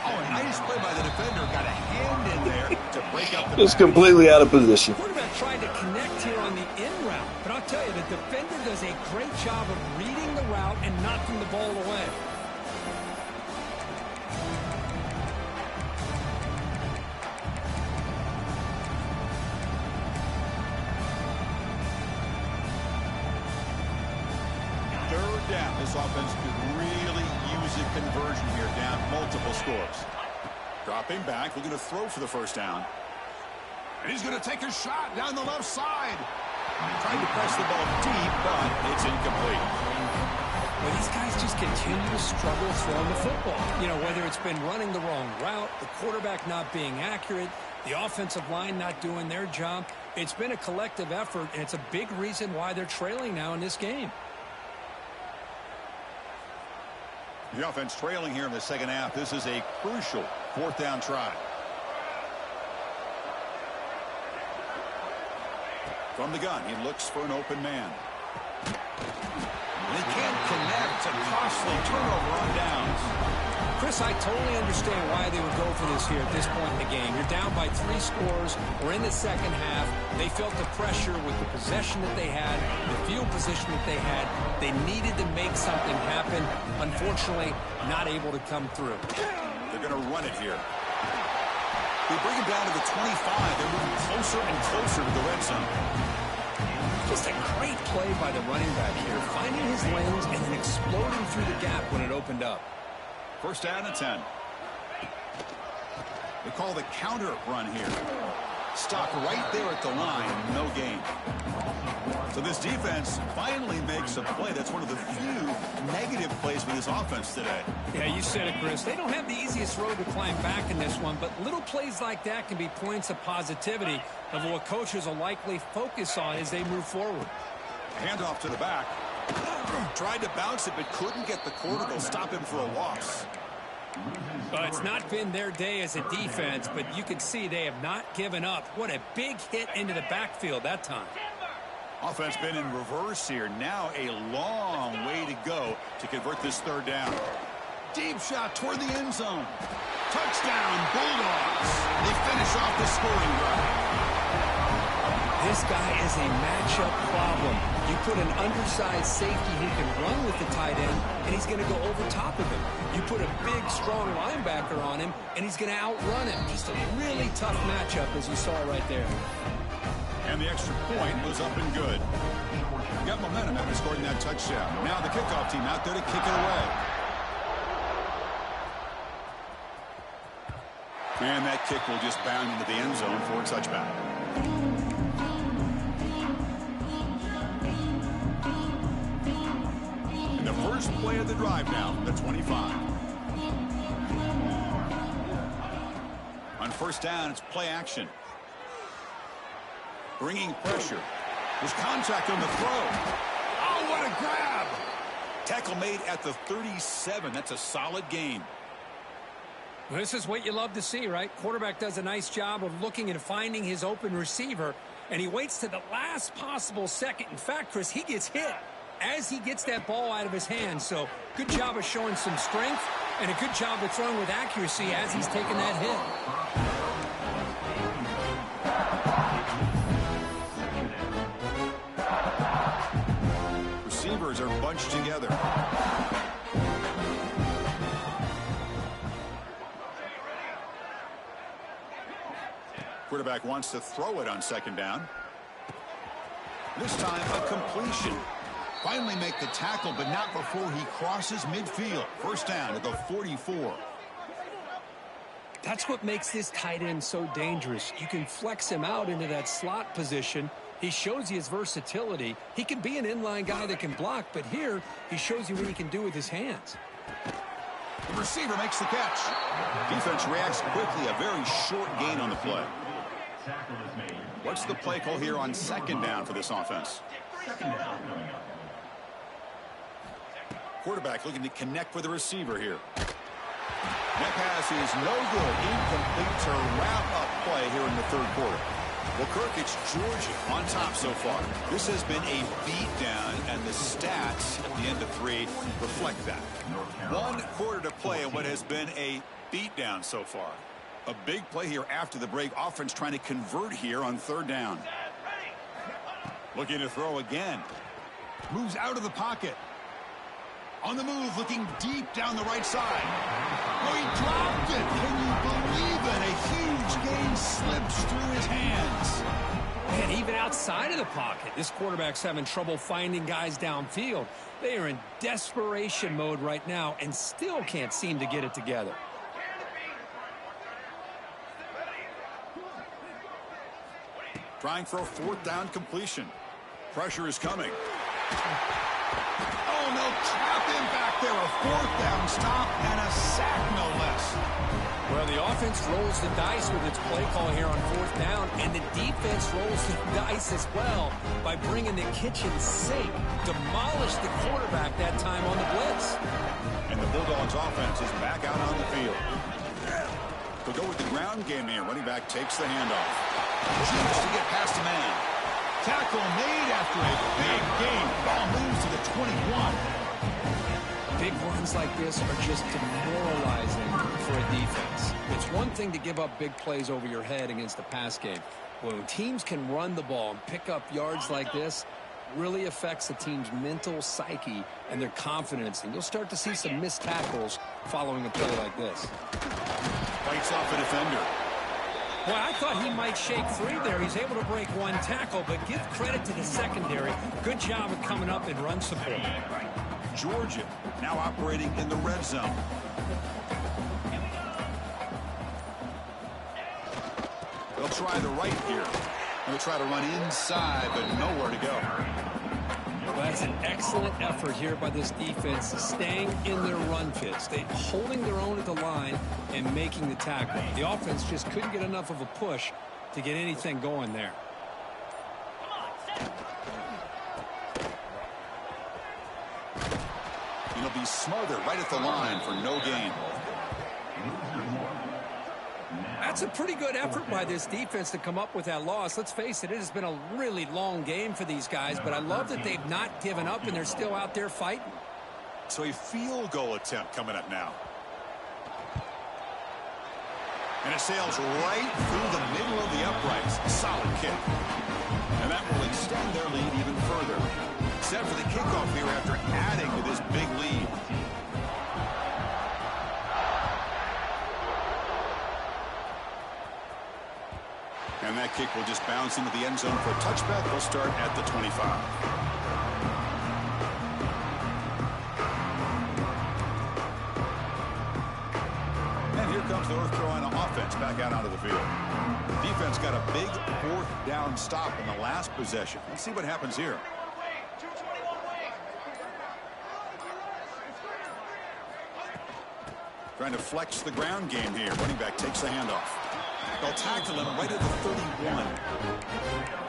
Oh, a nice play by the defender. Got a hand in there to break up the Just pass. completely out of position. Quarterback tried to connect here on the in route, but I'll tell you, the defender does a great job of reading the route and knocking the ball away. Down. This offense could really use a conversion here, down multiple scores. Dropping back, looking to throw for the first down. And he's going to take a shot down the left side. Trying to press the ball deep, but it's incomplete. Well, these guys just continue to struggle throwing the football. You know, whether it's been running the wrong route, the quarterback not being accurate, the offensive line not doing their job. It's been a collective effort, and it's a big reason why they're trailing now in this game. The offense trailing here in the second half. This is a crucial fourth down try. From the gun, he looks for an open man. And he can't connect. A costly turnover on downs. Chris, I totally understand why they would go for this here at this point in the game. You're down by 3 scores. We're in the second half. They felt the pressure with the possession that they had, the field position that they had. They needed to make something happen. Unfortunately, not able to come through. They're going to run it here. They bring him down to the 25. They're moving closer and closer to the red zone. Just a great play by the running back here, finding his lanes and then exploding through the gap when it opened up. First down and 10. They call the counter run here. Stock right there at the line. No gain. So this defense finally makes a play. That's one of the few negative plays for this offense today. Yeah, you said it, Chris. They don't have the easiest road to climb back in this one, but little plays like that can be points of positivity of what coaches will likely focus on as they move forward. Handoff to the back. Tried to bounce it, but couldn't get the quarter. They'll stop him for a loss. Well, it's not been their day as a defense, but you can see they have not given up. What a big hit into the backfield that time. Offense been in reverse here. Now a long way to go to convert this third down. Deep shot toward the end zone. Touchdown, Bulldogs. They finish off the scoring drive. This guy is a matchup problem. You put an undersized safety who can run with the tight end, and he's going to go over top of him. You put a big, strong linebacker on him, and he's going to outrun him. Just a really tough matchup, as you saw right there. And the extra point was up and good. Got momentum after scoring that touchdown. Now the kickoff team out there to kick it away. And that kick will just bound into the end zone for a touchback. And the first play of the drive now, the 25. On first down, it's play action. Bringing pressure. There's contact on the throw. Oh, what a grab. Tackle made at the 37. That's a solid gain. Well, this is what you love to see, right? Quarterback does a nice job of looking and finding his open receiver, and he waits to the last possible second. In fact, Chris, he gets hit as he gets that ball out of his hands. So good job of showing some strength and a good job of throwing with accuracy as he's taking that hit. Receivers are bunched together. Quarterback wants to throw it on second down. This time a completion. Finally make the tackle, but not before he crosses midfield. First down at the 44. That's what makes this tight end so dangerous. You can flex him out into that slot position. He shows you his versatility. He can be an inline guy that can block, but here he shows you what he can do with his hands. The receiver makes the catch. Defense reacts quickly. A very short gain on the play. What's the play call here on second down for this offense? Quarterback looking to connect with the receiver here. That pass is no good. Incomplete to wrap up play here in the third quarter. Well, Kirk, it's Georgia on top so far. This has been a beatdown, and the stats at the end of 3 reflect that. 1 quarter to play in what has been a beatdown so far. A big play here after the break. Offense trying to convert here on third down. Looking to throw again. Moves out of the pocket. On the move, looking deep down the right side. Oh, he dropped it. Can you believe it? A huge gain slips through his hands. And even outside of the pocket, this quarterback's having trouble finding guys downfield. They are in desperation mode right now and still can't seem to get it together. Trying for a fourth down completion. Pressure is coming. Oh, no, trap him back there. A fourth down stop and a sack, no less. Well, the offense rolls the dice with its play call here on fourth down, and the defense rolls the dice as well by bringing the kitchen sink. Demolished the quarterback that time on the blitz. And the Bulldogs offense is back out on the field. They'll go with the ground game here. Running back takes the handoff. Chooses to get past a man. Tackle made after a big gain. Ball moves to the 21. Big runs like this are just demoralizing for a defense. It's one thing to give up big plays over your head against a pass game. When teams can run the ball and pick up yards like this, really affects the team's mental psyche and their confidence. And you'll start to see some missed tackles following a play like this. Fights off a defender. Well, I thought he might shake free there. He's able to break 1 tackle, but give credit to the secondary. Good job of coming up and run support. Georgia now operating in the red zone. They'll try the right here. They'll try to run inside, but nowhere to go. Well, that's an excellent effort here by this defense, staying in their run fits. They holding their own at the line and making the tackle. The offense just couldn't get enough of a push to get anything going there. He'll be smothered right at the line for no gain. That's a pretty good effort by this defense to come up with that loss. Let's face it, it has been a really long game for these guys, but I love that they've not given up and they're still out there fighting. So a field goal attempt coming up now. And it sails right through the middle of the uprights. Solid kick. And that will extend their lead even further. Set for the kickoff here after adding to this big lead. And that kick will just bounce into the end zone for a touchback. They'll start at the 25. And here comes the North Carolina offense back out onto the field. Defense got a big fourth down stop in the last possession. Let's see what happens here. Trying to flex the ground game here. Running back takes the handoff. They'll tackle him right at the 31.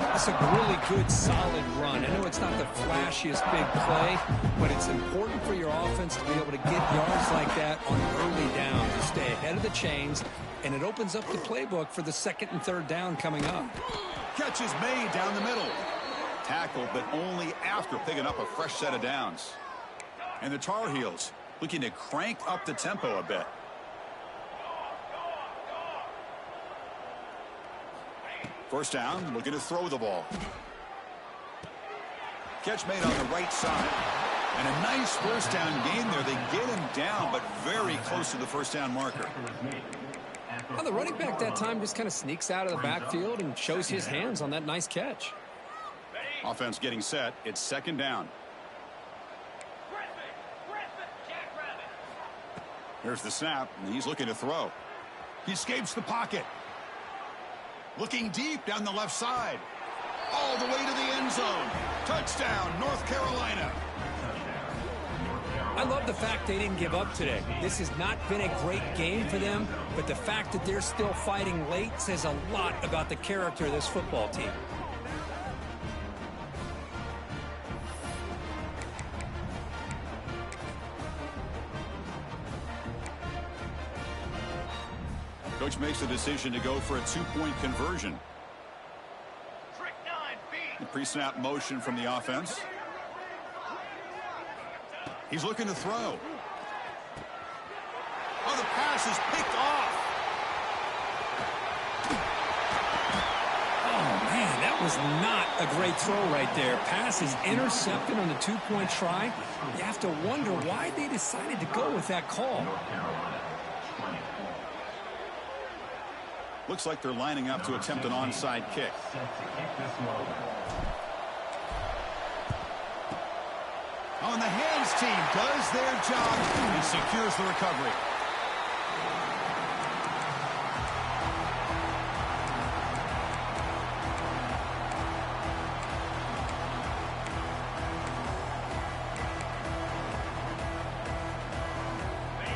That's a really good, solid run. I know it's not the flashiest big play, but it's important for your offense to be able to get yards like that on early down to stay ahead of the chains, and it opens up the playbook for the second and third down coming up. Catch is made down the middle. Tackled, but only after picking up a fresh set of downs. And the Tar Heels looking to crank up the tempo a bit. First down, looking to throw the ball. Catch made on the right side. And a nice first down gain there. They get him down, but very close to the first down marker. Well, the running back that time just kind of sneaks out of the backfield and shows his hands on that nice catch. Offense getting set. It's second down. Here's the snap, and he's looking to throw. He escapes the pocket. Looking deep down the left side. All the way to the end zone. Touchdown, North Carolina. I love the fact they didn't give up today. This has not been a great game for them, but the fact that they're still fighting late says a lot about the character of this football team. Coach makes the decision to go for a two-point conversion. The pre-snap motion from the offense. He's looking to throw. Oh, the pass is picked off. Oh, man, that was not a great throw right there. Pass is intercepted on the two-point try. You have to wonder why they decided to go with that call. Looks like they're lining up to attempt an onside kick. Oh, and the hands team does their job and secures the recovery.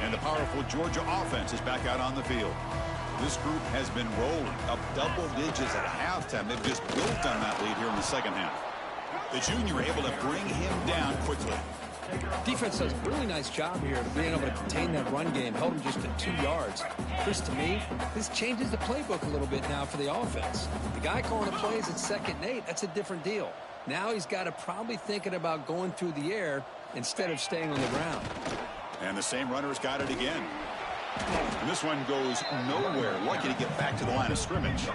And the powerful Georgia offense is back out on the field. This group has been rolling up double digits at halftime. They've just built on that lead here in the second half. The junior able to bring him down quickly. Defense does a really nice job here of being able to contain that run game, held him just at 2 yards. Chris, to me, this changes the playbook a little bit now for the offense. The guy calling the plays at 2nd and 8, that's a different deal. Now he's got to probably thinking about going through the air instead of staying on the ground. And the same runner's got it again. And this one goes nowhere. Lucky to get back to the line of scrimmage.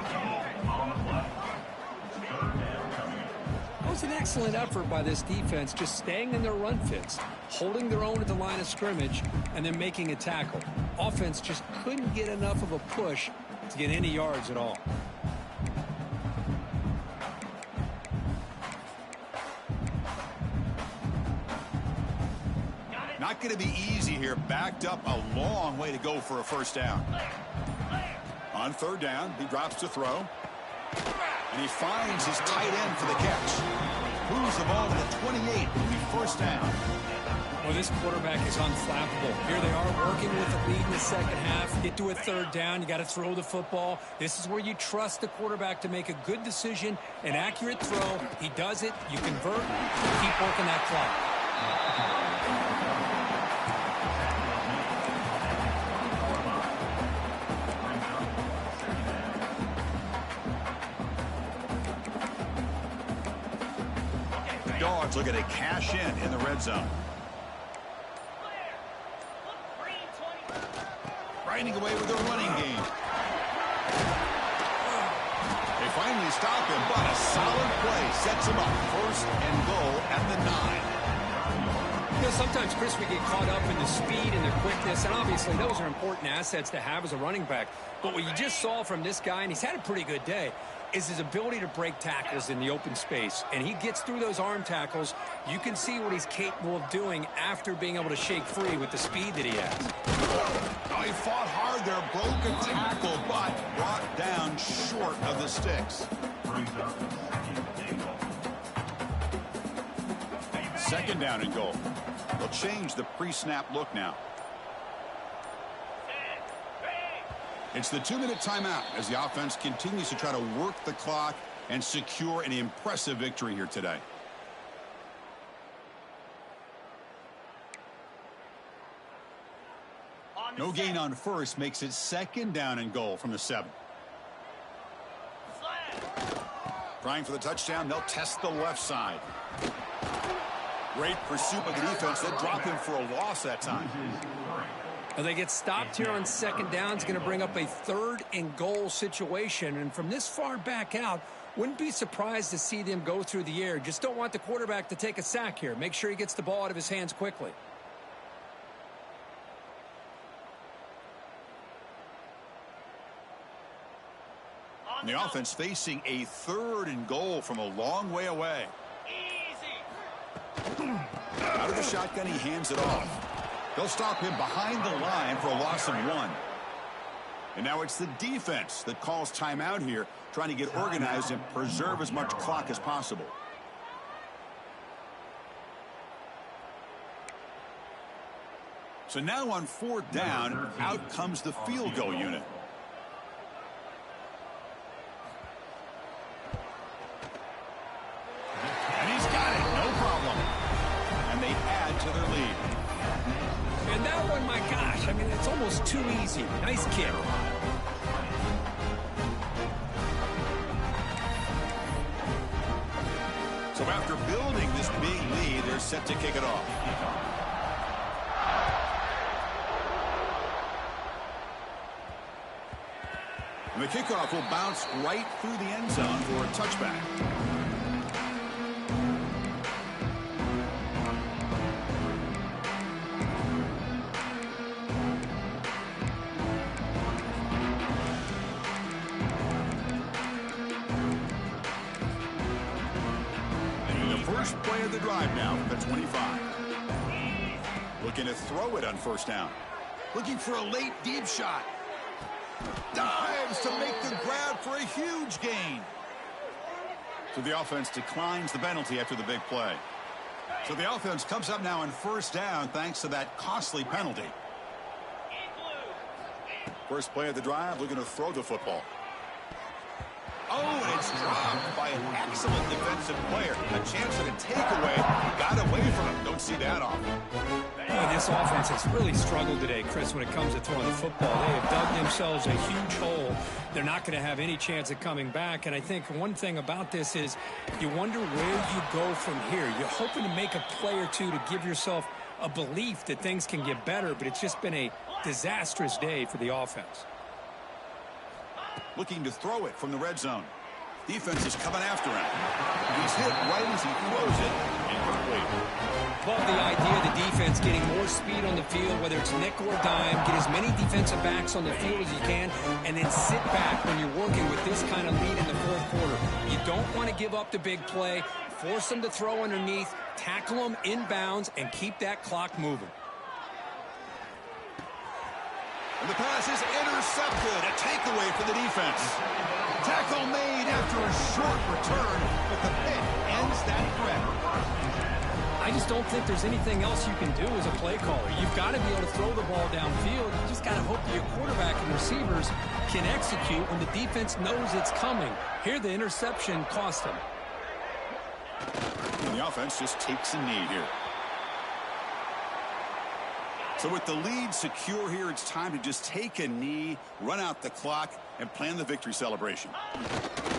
That was an excellent effort by this defense, just staying in their run fits, holding their own at the line of scrimmage, and then making a tackle. Offense just couldn't get enough of a push to get any yards at all. Not going to be easy here. Backed up a long way to go for a first down. On 3rd down, he drops to throw. And he finds his tight end for the catch. Moves the ball to the 28. It'll be first down. Well, this quarterback is unflappable. Here they are working with the lead in the second half. Get to a 3rd down. You got to throw the football. This is where you trust the quarterback to make a good decision, an accurate throw. He does it. You convert. Keep working that clock. Dogs looking to cash in the red zone. Riding away with their running game. They finally stop him, but a solid play sets him up. 1st and goal at the 9. You know, sometimes, Chris, we get caught up in the speed and the quickness, and obviously those are important assets to have as a running back. But what you just saw from this guy, and he's had a pretty good day, is his ability to break tackles in the open space. And he gets through those arm tackles. You can see what he's capable of doing after being able to shake free with the speed that he has. Oh, he fought hard there, broke a tackle, but brought down short of the sticks. 2nd down and goal. They'll change the pre-snap look now. It's the 2-minute timeout as the offense continues to try to work the clock and secure an impressive victory here today. No gain on first makes it 2nd down and goal from the 7. Trying for the touchdown, they'll test the left side. Great pursuit by the defense. They'll drop him for a loss that time. Well, they get stopped here on 2nd down. It's going to bring up a 3rd and goal situation. And from this far back out, wouldn't be surprised to see them go through the air. Just don't want the quarterback to take a sack here. Make sure he gets the ball out of his hands quickly. And the offense facing a 3rd and goal from a long way away. Easy. Out of the shotgun, he hands it off. They'll stop him behind the line for a loss of 1. And now it's the defense that calls timeout here, trying to get organized and preserve as much clock as possible. So now on 4th down, out comes the field goal unit. And he's got it, no problem. And they add to their lead. And that one, my gosh, I mean, it's almost too easy. Nice kick. So after building this big lead, they're set to kick it off. And the kickoff will bounce right through the end zone for a touchback. First play of the drive now from the 25. Looking to throw it on 1st down. Looking for a late deep shot. Dives to make the grab for a huge gain. So the offense declines the penalty after the big play. So the offense comes up now on 1st down thanks to that costly penalty. First play of the drive, looking to throw the football. Oh, and it's dropped by an excellent defensive player. A chance at a takeaway. Got away from him. Don't see that often. Boy, this offense has really struggled today, Chris, when it comes to throwing the football. They have dug themselves a huge hole. They're not going to have any chance of coming back. And I think one thing about this is you wonder where you go from here. You're hoping to make a play or two to give yourself a belief that things can get better, but it's just been a disastrous day for the offense. Looking to throw it from the red zone. Defense is coming after him. He's hit right as he throws it. Incomplete. Love the idea of the defense getting more speed on the field, whether it's nickel or dime. Get as many defensive backs on the field as you can, and then sit back when you're working with this kind of lead in the 4th quarter. You don't want to give up the big play. Force them to throw underneath, tackle them inbounds, and keep that clock moving. And the pass is intercepted. A takeaway for the defense. Tackle made after a short return, but the pick ends that threat. I just don't think there's anything else you can do as a play caller. You've got to be able to throw the ball downfield. You just got to hope that your quarterback and receivers can execute when the defense knows it's coming. Here, the interception cost them. And the offense just takes a knee here. So with the lead secure here, it's time to just take a knee, run out the clock, and plan the victory celebration.